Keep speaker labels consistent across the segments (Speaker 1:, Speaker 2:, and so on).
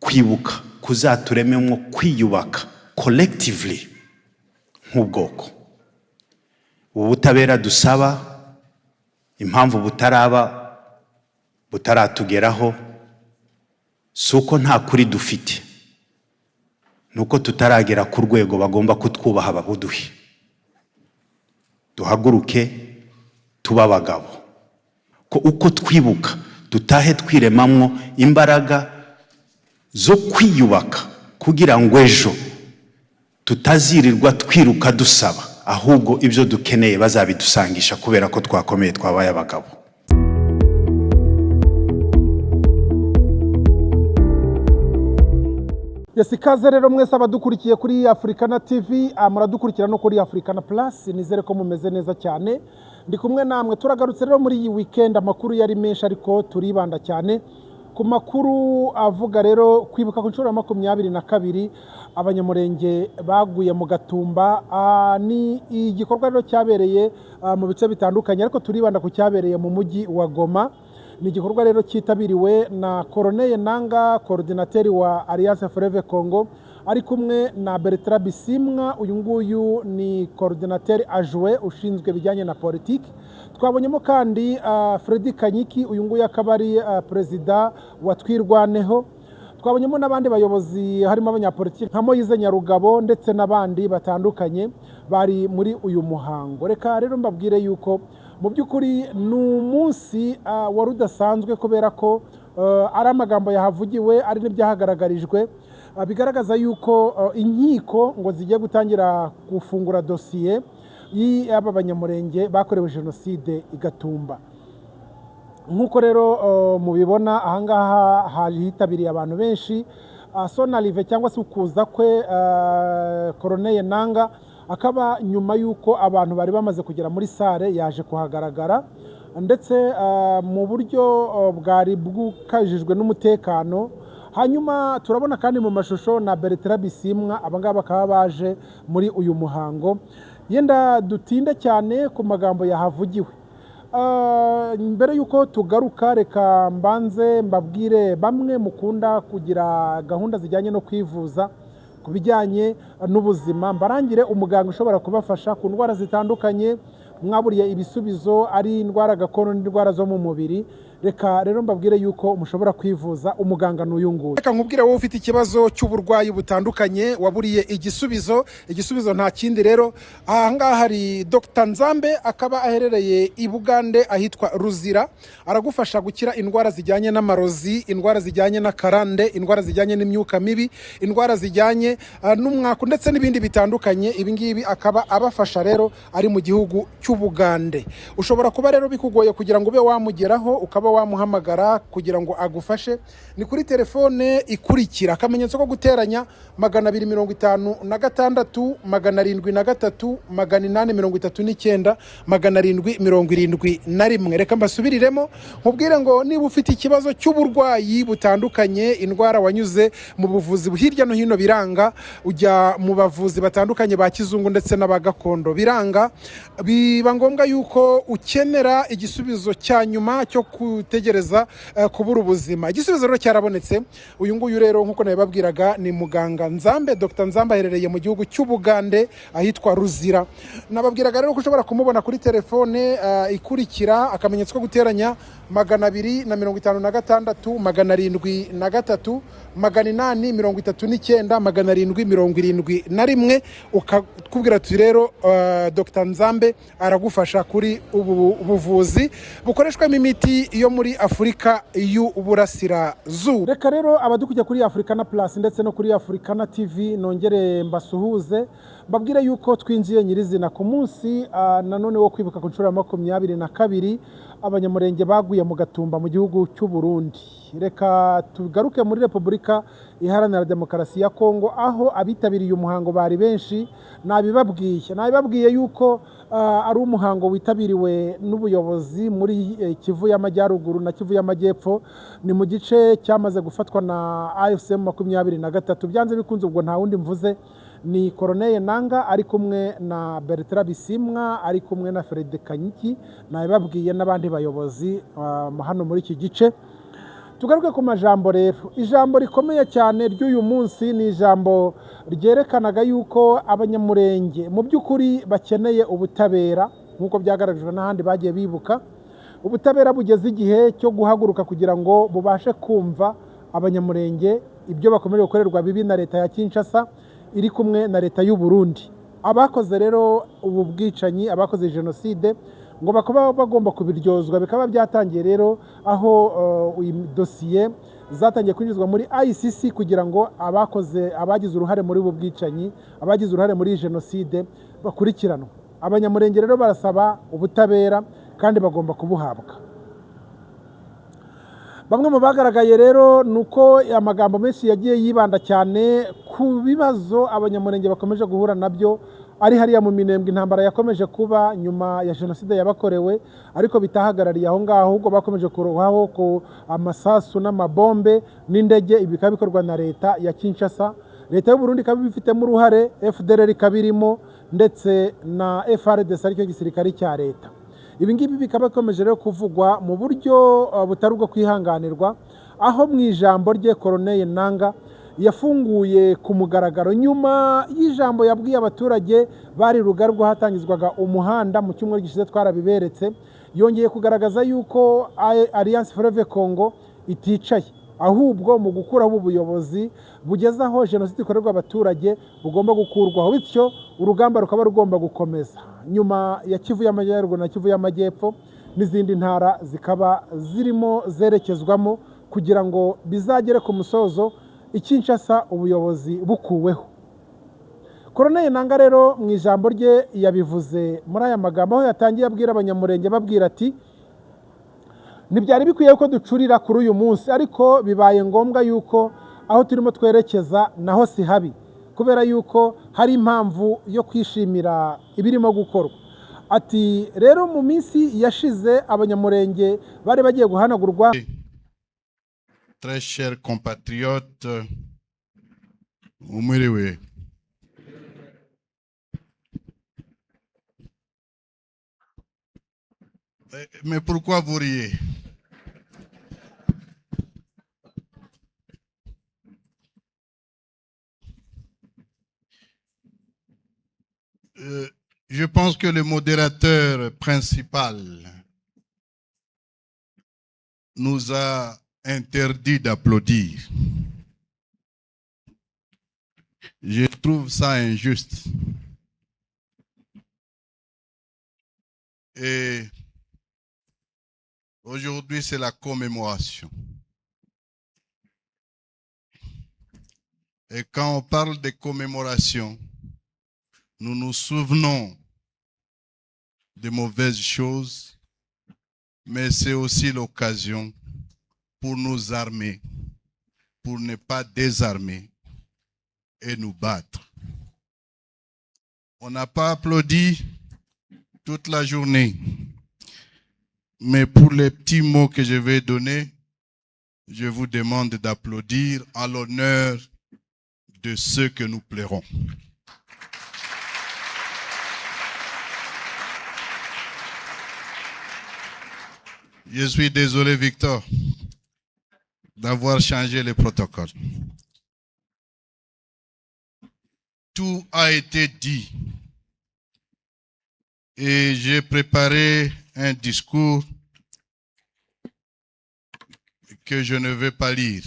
Speaker 1: kwibuka kuzaturememo kwiyubaka collectively nk'ubwoko. Ubutabera dusaba impamvu butaratugeraho suko nta kuri dufite, nuko tutaragera ku rwego bagomba kutwubaha babuduhe. Duhaguruke tuba abagabo, ko uko twibuka dutahe twiremamwo imbaraga zo kwiyubaka kugira ngo ejo tutazirirwa twiruka dusaba, ahubwo ibyo dukeneye bazabidusangisha kubera ko twakomeye twabaye abagabo.
Speaker 2: Ikaze rero mwese abadukurikiye kuri Africana TV, muradukurikira no kuri Africana Plus, nizere ko mumeze neza cyane. Ndi kumwe namwe, turagarutse rero muri iyi weekend, amakuru yari menshi ariko turibanda cyane ku makuru avuga rero kwibuka ku nshuro ya 22 abanyamurenge baguye mu Gatumba. Ni igikorwa rero cyabereye mu bice bitandukanye, ariko turibanda ku cyabereye mu mujyi wa Goma. Ni igikorwa rero cyitabiriwe na Corneille Nanga, coordinateur wa Alliance Fleuve Congo, ari kumwe na Bertrand Bisimwa, uyu nguyu ni coordinateur adjoint ushinzwe bijyanye na politique. Twabonyemo kandi Freddy Kanyiki, uyu nguyu akaba ari president wa Twirwaneho. Twabonyemo n'abandi bayobozi harimo abanyapolitiki nka Moise Nyarugabo ndetse n'abandi batandukanye bari muri uyu muhango. Reka rero mbabwire yuko mu by'ukuri ni umunsi wari udasanzwe kubera ko ari amagambo yahavugiwe, ari n'ibyahagaragarijwe bigaragaza yuko inkiko ngo zigiye gutangira gufungura dosiye y'aba banyamurenge bakorewe jenoside i Gatumba. Nk'uko rero mubibona ahangaha hitabiriye abantu benshi. Sonalive cyangwa se ukuza kwe Corneille Nanga akaba nyuma yuko abantu bari bamaze kugera muri sale yaje kuhagaragara, ndetse mu buryo bwari bwukajijwe n'umutekano. Hanyuma turabona kandi mu mashusho na Bertrand Bisimwa, abangaba bakaba baje muri uyu muhango. Yenda dutinde cyane ku magambo yahavugiwe. Mbere yuko tugaruka, reka mbanze mbabwire bamwe mukunda kugira gahunda zijyanye no kwivuza ku bijyanye n'ubuzima, mbarangire umuganga ushobora kubafasha ku ndwara zitandukanye mwaburiye ibisubizo, ari indwara gakondo n'indwara zo mu mubiri. Reka rero mbabwire yuko mushobora kwivuza, umuganga n'uyu nguyu. Reka nkubwire wowe ufite ikibazo cy'uburwayi butandukanye waburiye igisubizo nta kindi rero. Ahangaha hari Dr Nzambe, akaba aherereye i Bugande ahitwa Ruzira. Aragufasha gukira indwara zijyanye n'amarozi, indwara zijyanye na karande, indwara zijyanye n'imyuka mibi, indwara zijyanye n'umwaka ndetse n'ibindi bitandukanye. Ibi ngibi akaba abafasha rero ari mu gihugu cy'Ubugande. Ushobora kuba rero bikugoye kugira ngo ube wamugeraho, ukaba wamuhamagara kugira ngo agufashe. Ni kuri telefone ikurikira: akamenyetso ko guteranya 256 773 839 771. Reka mbasubiriremo nkubwire ngo niba ufite ikibazo cy'uburwayi butandukanye, indwara wanyuze mu buvuzi hirya no hino biranga, ujya mu bavuzi batandukanye ba kizungu ndetse n'abagakondo biranga, biba ngombwa yuko ukenera igisubizo cya nyuma cyo kutegereza kubura ubuzima. Igisubizo rero cyarabonetse. Uyu nguyu rero nkuko nabibabwiraga ni muganga Nzambe, Dr Nzambe, aherereye mu gihugu cy'Ubugande ahitwa Ruzira. Nababwiraga rero ko ushobora kumubona kuri telefone ikurikira: akamenyetso ko guteranya 256 773 839 ukakubwira ati rero Dr Nzambe aragufasha kuri ubu buvuzi bukoreshwamo imiti yo muri Afurika y'Uburasirazuba. Reka rero abadukujya kuri Africana Plus ndetse no kuri Africana TV nongere mbasuhuze, mbabwire yuko twinjiye nyirizina ku munsi nanone wo kwibuka ku nshuro ya 22 abanyamurenge baguye mu Gatumba mu gihugu cy'u Burundi. Reka tugaruke muri Repubulika Iharanira Demokarasi ya Kongo, aho abitabiriye umuhango bari benshi. Nabibabwiye yuko ari umuhango witabiriwe n'ubuyobozi muri Kivu y'Amajyaruguru na Kivu y'Amajyepfo. Ni mu gice cyamaze gufatwa na AFC 23. Byanze bikunze ubwo nta wundi mvuze, ni Corneille Nanga ari kumwe na Bertrand Bisimwa, ari kumwe na Freddy Kanyiki, nabibabwiye n'abandi bayobozi hano muri iki gice. tugaruke ku majambo rero. Ijambo rikomeye cyane ry'uyu munsi ni ijambo ryerekanaga yuko abanyamurenge mu by'ukuri bakeneye ubutabera nk'uko byagaragajwe n'ahandi bagiye bibuka. Ubutabera bugeze igihe cyo guhaguruka kugira ngo bubashe kumva abanyamurenge ibyo bakomeje gukorerwa bibi na leta ya Kinshasa iri kumwe na leta y'u Burundi. Abakoze rero ubu bwicanyi, abakoze jenoside ngo bakaba bagomba kubiryozwa. Bikaba byatangiye rero aho dosiye zatangiye kwinjizwa muri ICC kugira ngo abagize uruhare muri ubu bwicanyi, abagize uruhare muri jenoside bakurikiranwe. Abanyamurenge rero barasaba ubutabera kandi bagomba kubuhabwa. Bamwe mu bagaragaye rero nuko amagambo menshi yagiye yibanda cyane ku bibazo abanyamurenge bakomeje guhura nabyo ari hariya mu Minembwe. Intambara yakomeje kuba nyuma ya jenoside yabakorewe, ariko bitahagarariye aho ngaho, ahubwo bakomeje kurohaho ku amasasu n'amabombe n'indege. Ibi bikaba bikorwa na leta ya Kinshasa. Leta y'u Burundi ikaba ibifitemo uruhare, FDLR ikabirimo ndetse na FARDC aricyo gisirikare cya leta. Ibi ngibi bikaba bikomeje rero kuvugwa mu buryo butari ubwo kwihanganirwa, aho mu ijambo rye Colonel Nanga yafunguye ku mugaragaro nyuma y'ijambo yabwiye abaturage bari Rugarwa hatangizwaga umuhanda mu cyumweru gishize twarabiberetse. Yongeye kugaragaza yuko Alliance Fleuve Congo iticaye, ahubwo mu gukuraho ubuyobozi bugeze aho jenoside ikorerwa abaturage bugomba gukurwaho, bityo urugamba rukaba rugomba gukomeza. Nyuma ya Kivu y'Amajyaruguru na Kivu y'Amajyepfo n'izindi ntara zikaba zirimo zerekezwamo kugira ngo bizagere ku musozo Kinshasa ubuyobozi bukuweho. Colonel Nanga rero mu ijambo rye yabivuze muri aya magambo, aho yatangiye abwira abanyamurenge babwira ati ntibyari bikwiye ko ducurira kuri uyu munsi, ariko bibaye ngombwa yuko aho turimo twerekeza naho si habi, kubera yuko hari impamvu yo kwishimira ibirimo gukorwa. Ati rero mu minsi yashize abanyamurenge bari bagiye guhanagurwa.
Speaker 3: Très chers compatriotes, umwiriwe. Mais pourquoi vous riez? Je pense que le modérateur principal nous a interdit d'applaudir. Je trouve ça injuste. Et aujourd'hui, c'est la commémoration. Et quand on parle de commémoration, nous nous souvenons de mauvaises choses, mais c'est aussi l'occasion pour nous armer, pour ne pas désarmer et nous battre. On n'a pas applaudi toute la journée, mais pour les petits mots que je vais donner, je vous demande d'applaudir à l'honneur de ceux que nous plairons. Je suis désolé, Victor, d'avoir changé les protocoles. Tout a été dit et j'ai préparé un discours que je ne vais pas lire.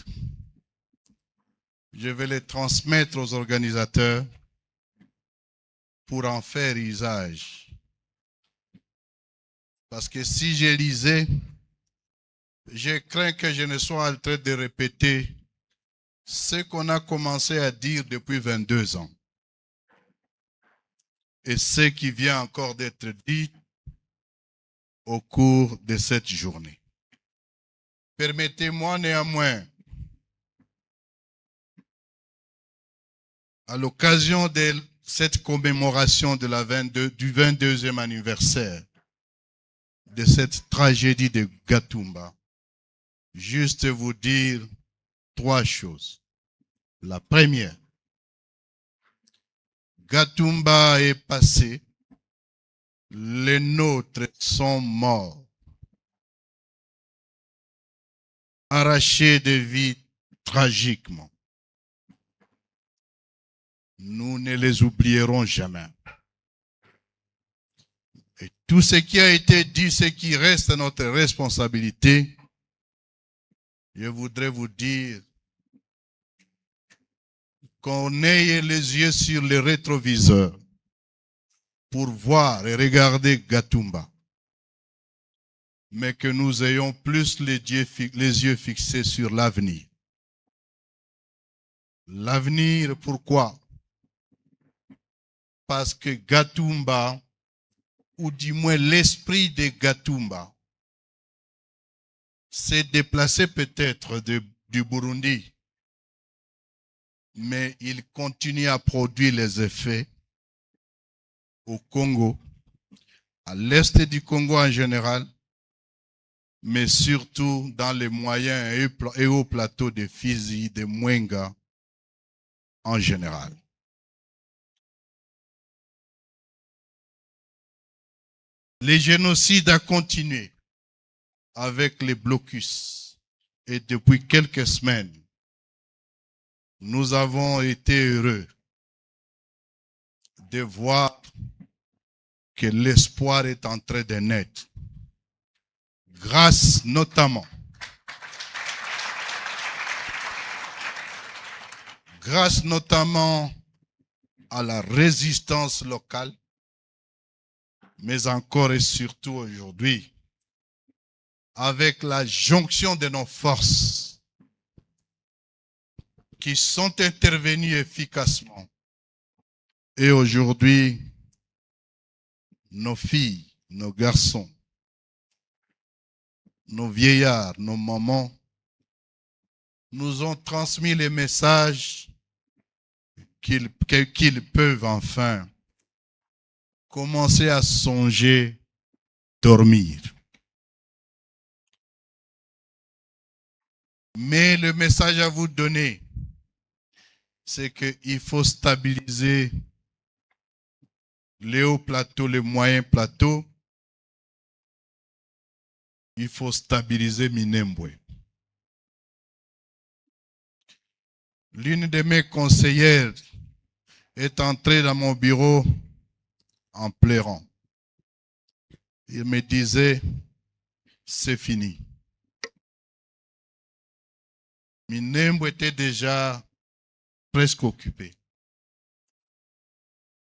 Speaker 3: Je vais le transmettre aux organisateurs pour en faire usage. Parce que si je lisais, je crains que je ne sois en train de répéter ce qu'on a commencé à dire depuis 22 ans. Et ce qui vient encore d'être dit au cours de cette journée. Permettez-moi néanmoins, à l'occasion de cette commémoration de du 22e anniversaire de cette tragédie de Gatumba, juste vous dire 3 choses. La première, Gatumba est passé, les nôtres sont morts. arraché des vies tragiquement. Nous ne les oublierons jamais. Et tout ce qui a été dit, ce qui reste à notre responsabilité, je voudrais vous dire qu'on ait les yeux sur les rétroviseurs pour voir et regarder Gatumba, mais que nous ayons plus les yeux fixés sur l'avenir. L'avenir, pourquoi? Parce que Gatumba, ou du moins l'esprit de Gatumba, s'est déplacé peut-être du Burundi, mais il continue à produire les effets au Congo, à l'est du Congo en général, mais surtout dans les moyens et hauts plateaux de Fizi, de Mwenga en général. Les génocides ont continué avec les blocus et depuis quelques semaines, nous avons été heureux de voir que l'espoir est en train de naître, grâce notamment à la résistance locale, mais encore et surtout aujourd'hui, avec la jonction de nos forces qui sont intervenues efficacement. Et aujourd'hui, nos filles, nos garçons, nos vieillards, nos mamans nous ont transmis les messages qu'ils peuvent enfin commencer à songer dormir. Mais le message à vous donner, c'est qu'il faut stabiliser les hauts plateaux, les moyens plateaux. Il faut stabiliser Minembwe. L'une de mes conseillères est entrée dans mon bureau en pleurant. Il me disait, c'est fini. Minembwe était déjà presque occupé.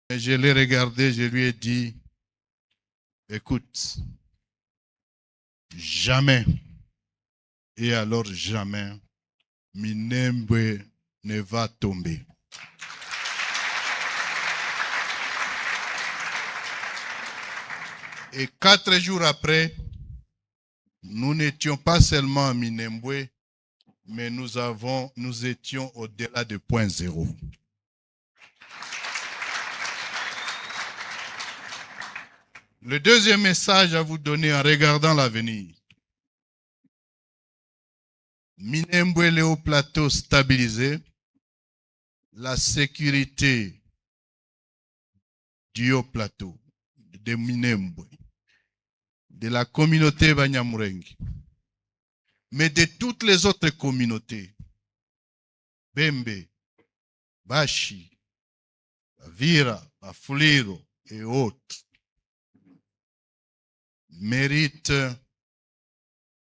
Speaker 3: Et je l'ai regardé, je lui ai dit, écoute, jamais, et alors jamais, Minembwe ne va tomber. Et 4 jours après, nous n'étions pas seulement à Minembwe, mais nous étions au-delà de point zéro. Le deuxième message à vous donner en regardant l'avenir. Minembwe, les hauts plateaux stabilisés, la sécurité du haut plateau de Minembwe, de la communauté Banyamurengi, mais de toutes les autres communautés, Bembe, Bashi, Vira, Bafuliro et autres, méritent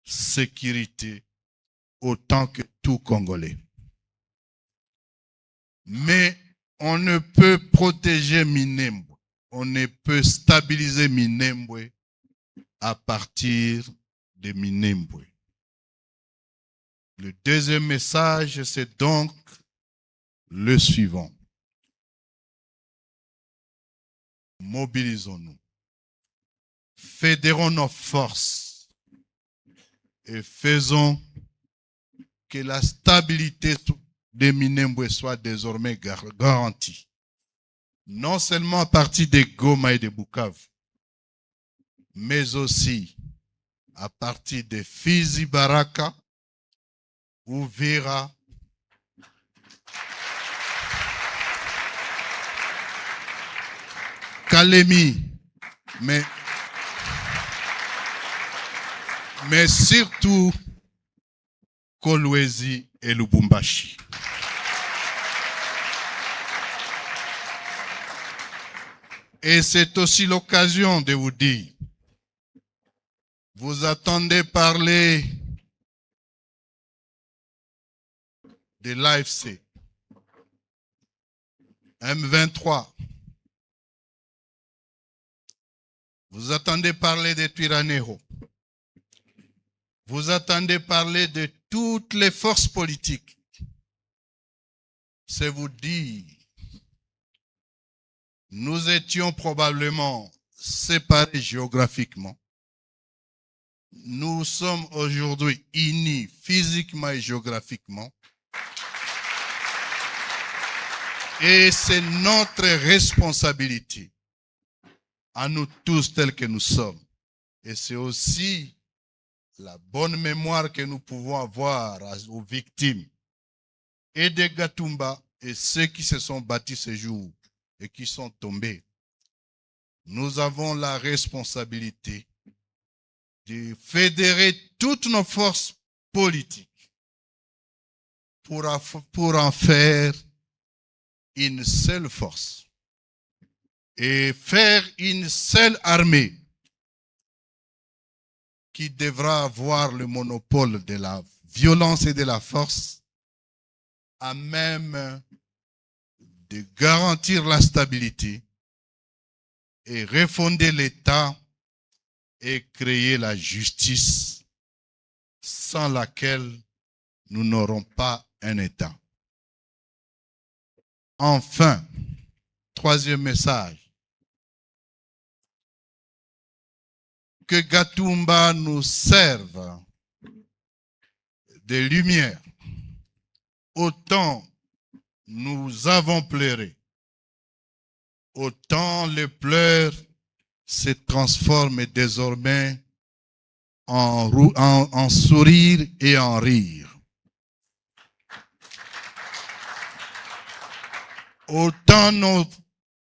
Speaker 3: sécurité autant que tout Congolais. Mais on ne peut protéger Minembwe, on ne peut stabiliser Minembwe à partir de Minembwe. Le deuxième message, c'est donc le suivant. Mobilisons-nous. Fédérons nos forces et faisons que la stabilité de Minembwe soit désormais garantie. Non seulement à partir de Goma et de Bukavu, mais aussi à partir de Fizi, Baraka, Uvira, Kalemi, mais surtout Kolwezi et Lubumbashi. Et c'est aussi l'occasion de vous dire, vous attendez parler de l'AFC, M23. Vous attendez parler de Twiraneho. Vous attendez parler de toutes les forces politiques. C'est vous dire, nous étions probablement séparés géographiquement. Nous sommes aujourd'hui unis physiquement et géographiquement. Et c'est notre responsabilité, à nous tous tels que nous sommes. Et c'est aussi la bonne mémoire que nous pouvons avoir aux victimes et de Gatumba et ceux qui se sont battus ce jour et qui sont tombés. Nous avons la responsabilité de fédérer toutes nos forces politiques pour en faire une seule force et faire une seule armée qui devra avoir le monopole de la violence et de la force, à même de garantir la stabilité et refonder l'État et créer la justice sans laquelle nous n'aurons pas un État. Enfin, troisième message, que Gatumba nous serve de lumière. Autant nous avons pleuré, autant les pleurs se transforment désormais en sourire et en rire. Autant nos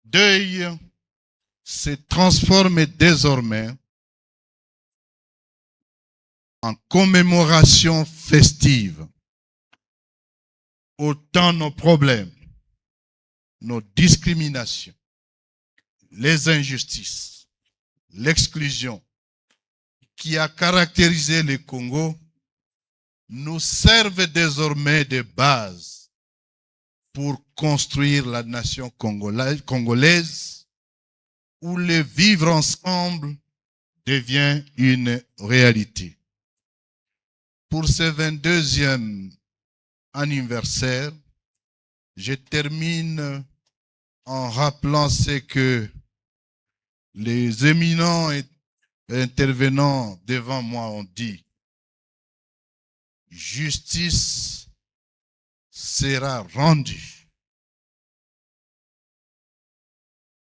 Speaker 3: deuils se transforment désormais en commémoration festive. Autant nos problèmes, nos discriminations, les injustices, l'exclusion qui a caractérisé le Congo nous servent désormais de base pour construire la nation congolaise où le vivre ensemble devient une réalité. Pour ce 22e anniversaire, je termine en rappelant ce que les éminents intervenants devant moi ont dit. Justice sera rendue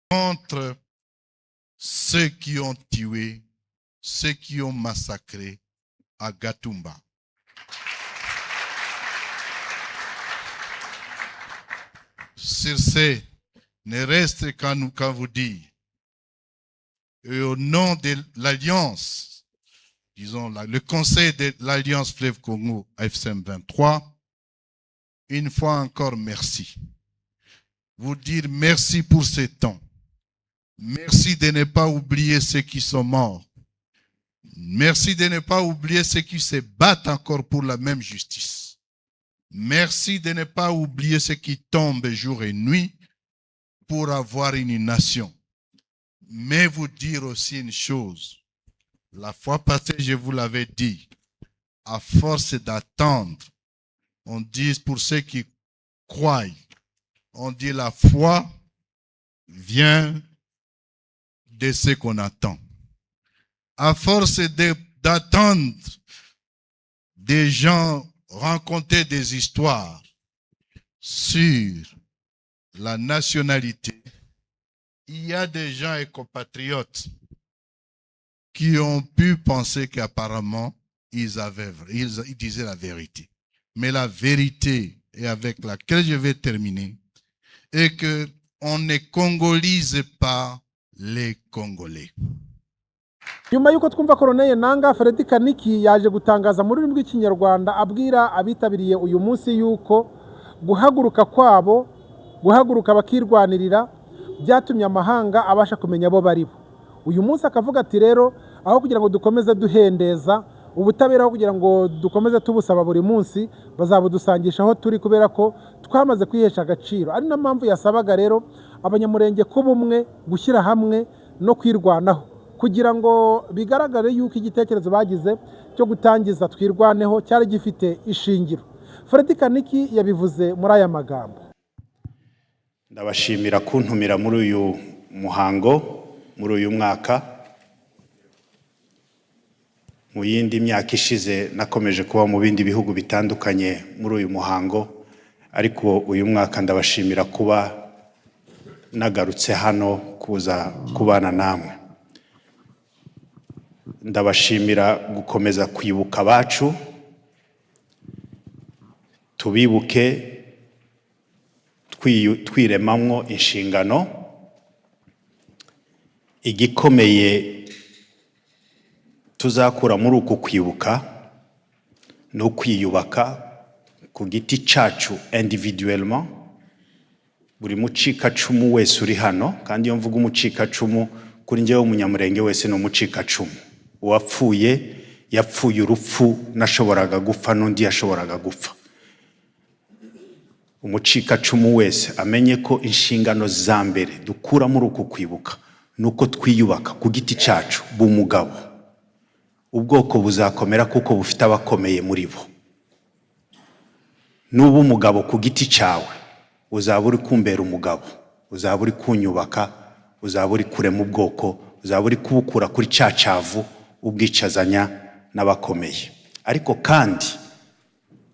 Speaker 3: contre ceux qui ont tué, ceux qui ont massacré à Gatumba. Sur ce, ne reste qu'à vous dire, et au nom de l'Alliance, disons le Conseil de l'Alliance Fleuve Congo AFCM 23, une fois encore merci. Vous dire merci pour ce temps. Merci de ne pas oublier ceux qui sont morts. Merci de ne pas oublier ceux qui se battent encore pour la même justice. Merci de ne pas oublier ceux qui tombent jour et nuit pour avoir une nation. Mais vous dire aussi une chose. La fois passée, je vous l'avais dit, à force d'attendre, on dit pour ceux qui croient, on dit la foi vient de ce qu'on attend. À force d'attendre des gens raconter des histoires sur la nationalité, il y a des gens et compatriotes qui ont pu penser qu'apparemment ils disaient la vérité. Mais la vérité, et avec laquelle je vais terminer, est qu'on ne congolise pas les Congolais.
Speaker 2: Nyuma y'uko twumva Colonel Nanga, Fred Kaniki yaje gutangaza mu rurimi rw'ikinyarwanda abwira abitabiriye uyu munsi yuko guhaguruka kwabo, guhaguruka bakirwanirira byatumye amahanga abasha kumenya abo baribo. Uyu munsi akavuga ati rero aho kugira ngo dukomeze duhendeza ubutabera, aho kugira ngo dukomeze tubusaba buri munsi, bazabudusangisha aho turi kubera ko twamaze kwihesha agaciro. Ari na mpamvu yasabaga rero abanyamurenge kuba umwe, gushyira hamwe no kwirwanaho kugira ngo bigaragare yuko igitekerezo bagize cyo gutangiza twirwaneho cyari gifite ishingiro. Fred Kaniki yabivuze muri aya magambo.
Speaker 1: Ndabashimira kuntumira muri uyu muhango, muri uyu mwaka. Mu yindi myaka ishize nakomeje kuba mu bindi bihugu bitandukanye muri uyu muhango, ariko uyu mwaka ndabashimira kuba nagarutse hano kuza kubana namwe. Ndabashimira gukomeza kwibuka abacu, tubibuke twiremamwo inshingano. Igikomeye tuzakura muri uku kwibuka no kwiyubaka ku giti cacu individuellement. Buri mucikacumu wese uri hano, kandi iyo mvuga umucikacumu kuri njyewe umunyamurenge wese ni umucikacumu. Uwapfuye yapfuye urupfu nashoboraga gupfa n'undi yashoboraga gupfa. Umucikacumu wese amenye ko inshingano za mbere dukura muri uku kwibuka nuko twiyubaka ku giti cacu b'umugabo. Ubwoko buzakomera kuko bufite abakomeye muri bo. Nuba umugabo ku giti cawe, uzaba uri kumbera umugabo, uzaba uri kunyubaka, uzaba uri kurema ubwoko, uzaba uri kubukura kuri cacavu ubwicazanya n'abakomeye. Ariko kandi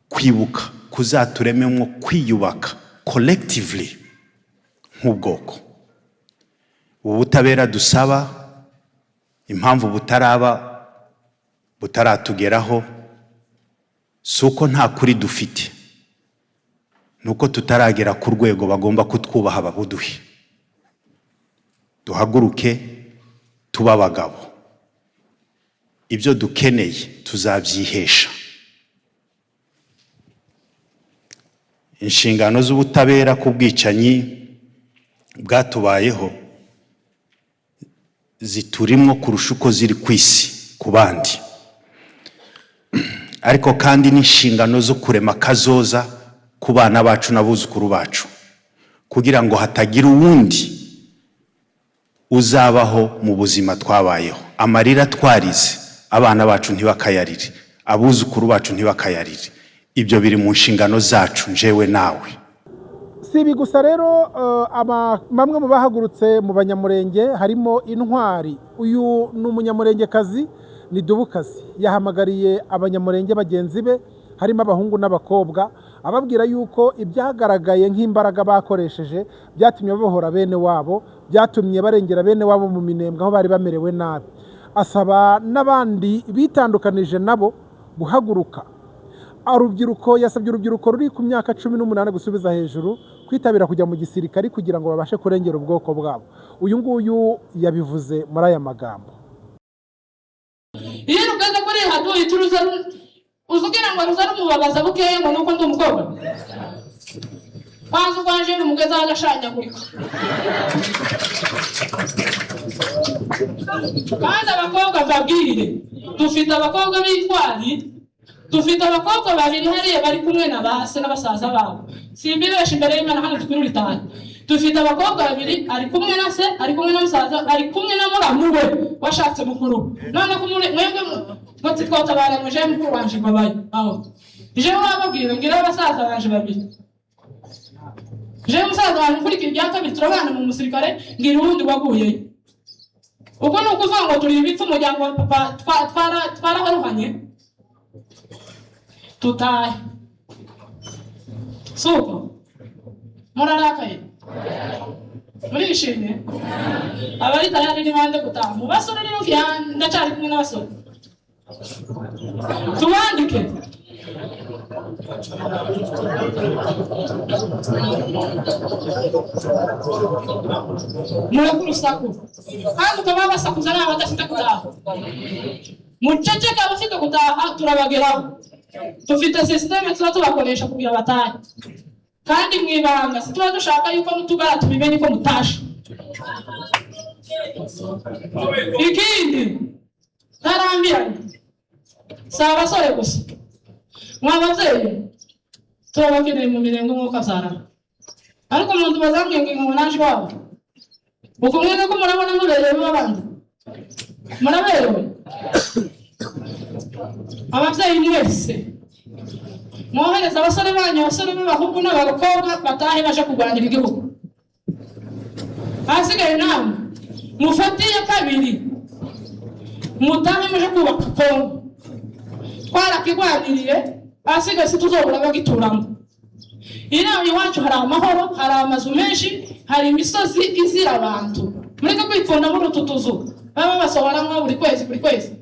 Speaker 1: kwibuka kuzaturememwo kwiyubaka collectively nk'ubwoko. Ubutabera dusaba, impamvu butaratugeraho, suko nta kuri dufite, nuko tutaragera ku rwego bagomba kutwubaha babuduhe. Duhaguruke tuba abagabo. Ibyo dukeneye tuzabyihesha. Inshingano z'ubutabera ku bwicanyi bwatubayeho ziturimwo kurusha uko ziri ku isi ku bandi. Ariko kandi n'inshingano zo kurema kazoza ku bana bacu n'abuzukuru bacu, kugira ngo hatagira uwundi uzabaho mu buzima twabayeho. Amarira twarize abana bacu ntibakayarire, abuzukuru bacu ntibakayarire. Ibyo biri mu nshingano zacu, njewe nawe.
Speaker 2: Si ibi gusa rero, bamwe mu bahagurutse mu banyamurenge harimo intwari. Uyu ni umunyamurengekazi, ni Dubukazi. Yahamagariye abanyamurenge bagenzi be harimo abahungu n'abakobwa, ababwira yuko ibyagaragaye nk'imbaraga bakoresheje byatumye babohora bene wabo, byatumye barengera bene wabo mu minembwe aho bari bamerewe nabi. Asaba n'abandi bitandukanije nabo guhaguruka. Yasabye urubyiruko ruri ku myaka 18 gusubiza hejuru kwitabira kujya mu gisirikari kugira ngo babashe kurengera ubwoko bwabo. Uyu nguyu yabivuze muri aya magambo.
Speaker 4: Iyo rugaza kuri haduye turuza uzugira ngo ruza rumubabaza bukeye ngo nuko ndi umukobwa. Bazo kwanje ni umugeza agashanyagurika. Kandi abakobwa babwirire, dufite abakobwa b'intwari, dufite abakobwa babiri hariya bari kumwe na base n'abasaza babo. Simbibesha imbere y'Imana hano tukuri litani. Dufite abakobwa babiri, ari kumwe na se, ari kumwe na musaza, ari kumwe na muramu we washatse mukuru. None ko mwebwe bati twatabara muje mukuru wanje babaye. Aho. Je wababwira ngira abasaza banje babiri. Je musaza wanje kuri kirya kabiri turabana mu musirikare ngira urundi waguye. Uko nukuvuga ngo turi ibitse umuryango wa papa twaraharuhanye. Tutaye. Suko. Murarakaye. Murishimye. Abari tayari ni bande gutaha. Mu basore ni ndacari kumwe n'abasore. Tubandike. Murekure urusaku kandi ukaba basakuza n'abo badafite gutaha. Muceceke abafite gutaha turabageraho. Dufite systeme tuba tubakoresha kugira batahe. Kandi mwibanga tuba dushaka yuko mutugara tubimenye ko mutashe. Ikindi tarambiranye si abasore gusa, mwabavyeyi turabakeneye mu mirengo nk'uko avyarana. Ariko umuntu bazambwira ngo naje wabo uko mwene ko murabona mubereye babandi muraberewe. Abavyeyi mwese mwohereza abasore banyu, abasore b'abahungu n'abakobwa batahe baje kurwanira igihugu. Hasigaye namwe mufatiye kabiri mutahe muje kubaka Kongo. Twarakigwaniriye hasigaye situzobura bagituramo. Ino iwacu hari amahoro, hari amazu menshi, hari imisozi izira abantu. Mureke kwipfunda muri utu tuzu baba basohoramwo buri kwezi.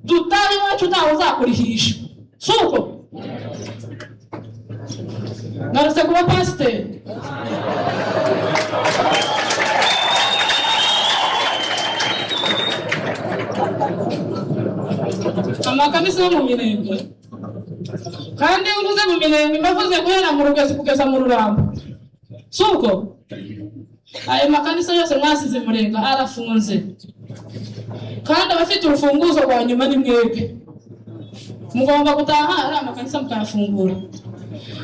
Speaker 4: Dutahe iwacu ntawe uzakurihisha. Suko narutse kuba pasiteri. Amakanisa yo mu Minembwe, kandi uvuze mu Minembwe mbavuze guhera mu Rugezi kugeza mu Rurambo. Suko ayo makanisa yose mwasize murenga arafunze, kandi abafite urufunguzo rwa nyuma ni mwebwe. Mugomba gutaha ari amakanisa mukayafungura.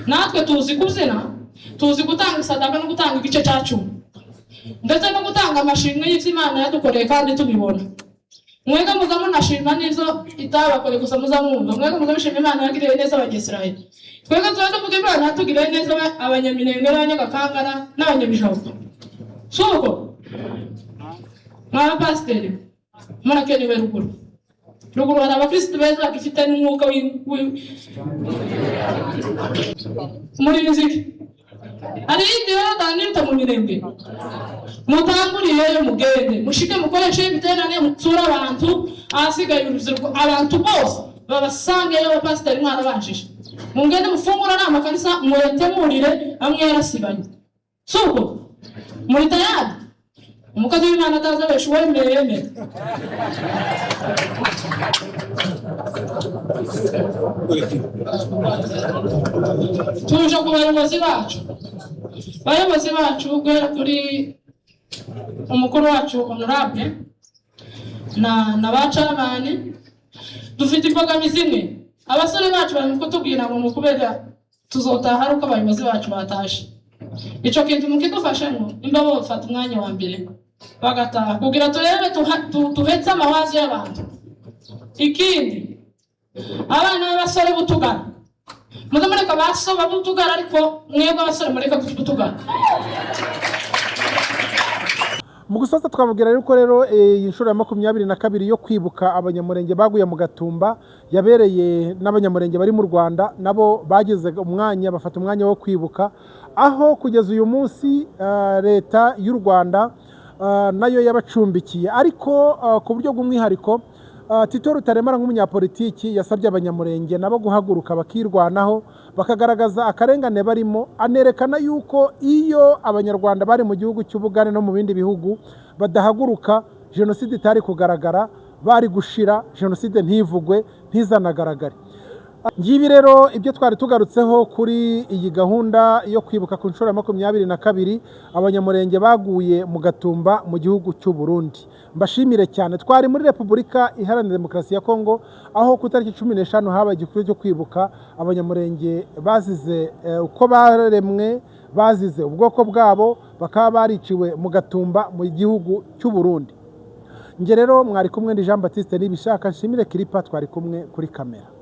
Speaker 4: Natwe tuzi kubyina, tuzi gutanga sadaka no gutanga igice cyacu, ndetse no gutanga amashimwe y'Imana yadukoreye kandi tubibona. Mwega muza munashima nizo itabakoreye gusa muzamwumva. Mwega muza mushima Imana yagiriye neza Abanyagisirayeli. Twega tuba tuvuga Imana yatugiriye neza Abanyaminembwe n'Abanyagakangara n'Abanyabijumba. Suko mwa pasiteri murakenewe ruguru. Ruguru hari abakristo beza bagifite n'umwuka muri muziki. Hari indi yodanita mu Minembwe. Mutanguriye yo mugende mushike mukoreshe ibiterane mutsura abantu asigaye urubyiruko abantu bose babasange yo pasiteri mwana banjije. Mungende mufungura n'amakanisa muyatemurire amwe yarasibanye. Suko muri tayari umukozi w'Imana ataza besho wemeye. Tuje ku bayobozi bacu guhera kuri umukuru wacu honorable na bacaramani. Dufite imbogamizi imwe, abasore bacu bari kutubwira ngo mukubera tuzotaha ari uko abayobozi bacu batashe. Ico kintu mukidufasha ngo imba bo bafata umwanya wa mbere bagataha kugira turebe tuhetse amawazi y'abantu. Ikindi abana b'abasore butugana mureka basoba butugana, ariko mwebwe abasore mureka butugana.
Speaker 2: Mu gusoza twababwira rero ko rero inshuro ya 22 yo kwibuka abanyamurenge baguye mu Gatumba yabereye n'abanyamurenge bari mu Rwanda, nabo bageze umwanya bafata umwanya wo kwibuka, aho kugeza uyu munsi leta y'u Rwanda nayo yabacumbikiye. Ariko ku buryo bw'umwihariko Tito Rutaremara nk'umunyapolitiki yasabye abanyamurenge nabo guhaguruka bakirwanaho bakagaragaza akarengane barimo, anerekana yuko iyo abanyarwanda bari mu gihugu cy'Ubugande no mu bindi bihugu badahaguruka jenoside itari kugaragara, bari gushira, jenoside ntivugwe ntizanagaragare. Ngibi rero ibyo twari tugarutseho kuri iyi gahunda yo kwibuka ku nshuro ya 22 abanyamurenge baguye mu Gatumba mu gihugu cy'u Burundi. Mbashimire cyane. Twari muri Repubulika Iharanira Demokarasi ya Kongo, aho ku tariki 15 habaye igikorwa cyo kwibuka abanyamurenge bazize uko baremwe, bazize ubwoko bwabo, bakaba bariciwe mu Gatumba mu gihugu cy'u Burundi. Nge rero mwari kumwe ndi Jean Baptiste Nibishaka. Nshimire Kiripa twari kumwe kuri kamera.